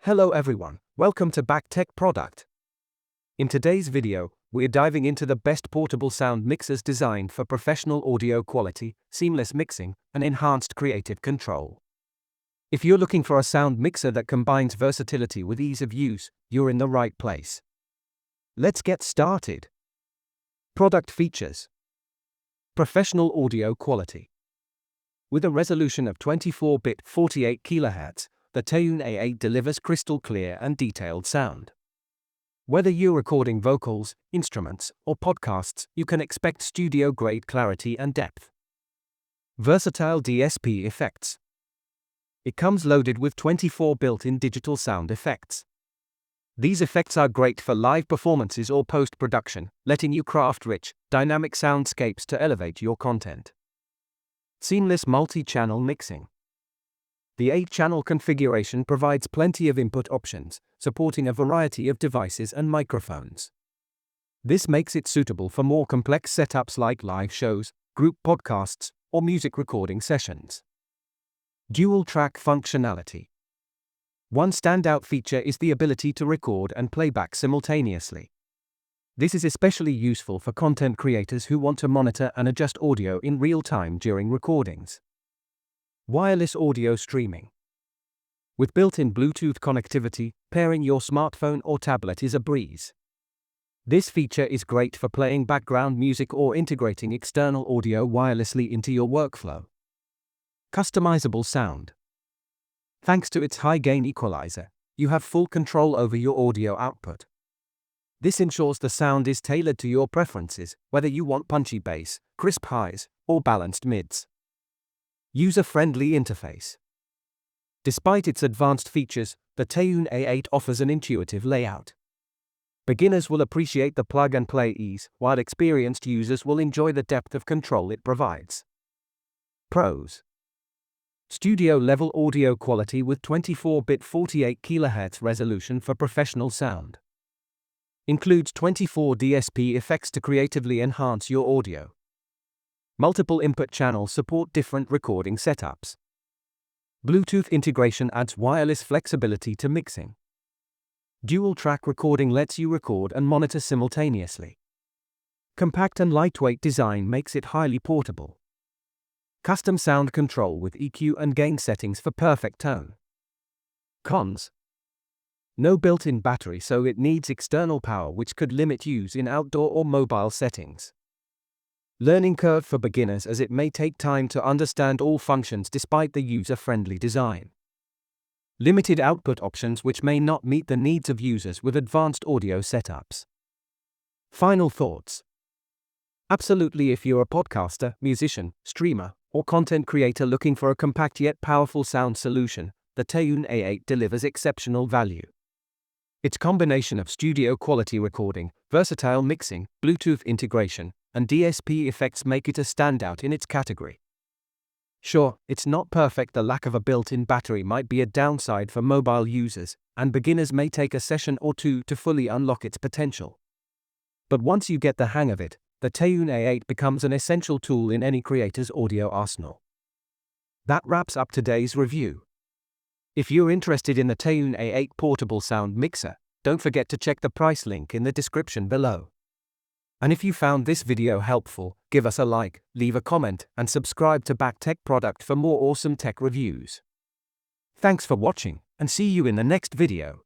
Hello everyone, welcome to BackTech Product. In today's video, we're diving into the best portable sound mixers designed for professional audio quality, seamless mixing, and enhanced creative control. If you're looking for a sound mixer that combines versatility with ease of use, you're in the right place. Let's get started. Product features. Professional audio quality. With a resolution of 24-bit 48 kHz, the Tune A8 delivers crystal clear and detailed sound. Whether you're recording vocals, instruments, or podcasts, you can expect studio-grade clarity and depth. Versatile DSP effects. It comes loaded with 24 built-in digital sound effects. These effects are great for live performances or post-production, letting you craft rich, dynamic soundscapes to elevate your content. Seamless multi-channel mixing. The 8-channel configuration provides plenty of input options, supporting a variety of devices and microphones. This makes it suitable for more complex setups like live shows, group podcasts, or music recording sessions. Dual-track functionality. One standout feature is the ability to record and playback simultaneously. This is especially useful for content creators who want to monitor and adjust audio in real time during recordings. Wireless audio streaming. With built-in Bluetooth connectivity, pairing your smartphone or tablet is a breeze. This feature is great for playing background music or integrating external audio wirelessly into your workflow. Customizable sound. Thanks to its high-gain equalizer, you have full control over your audio output. This ensures the sound is tailored to your preferences, whether you want punchy bass, crisp highs, or balanced mids. User-friendly interface. Despite its advanced features, the Tune A8 offers an intuitive layout. Beginners will appreciate the plug-and-play ease, while experienced users will enjoy the depth of control it provides. Pros. Studio-level audio quality with 24-bit 48 kHz resolution for professional sound. Includes 24 DSP effects to creatively enhance your audio. Multiple input channels support different recording setups. Bluetooth integration adds wireless flexibility to mixing. Dual-track recording lets you record and monitor simultaneously. Compact and lightweight design makes it highly portable. Custom sound control with EQ and gain settings for perfect tone. Cons. No built-in battery, so it needs external power, which could limit use in outdoor or mobile settings. Learning curve for beginners, as it may take time to understand all functions despite the user-friendly design. Limited output options, which may not meet the needs of users with advanced audio setups. Final thoughts. Absolutely, if you're a podcaster, musician, streamer, or content creator looking for a compact yet powerful sound solution, the Tune A8 delivers exceptional value. Its combination of studio-quality recording, versatile mixing, Bluetooth integration, and DSP effects make it a standout in its category. Sure, it's not perfect. The lack of a built-in battery might be a downside for mobile users, and beginners may take a session or two to fully unlock its potential. But once you get the hang of it, the Tune A8 becomes an essential tool in any creator's audio arsenal. That wraps up today's review. If you're interested in the Tune A8 portable sound mixer, don't forget to check the price link in the description below. And if you found this video helpful, give us a like, leave a comment, and subscribe to BackTech Product for more awesome tech reviews. Thanks for watching, and see you in the next video.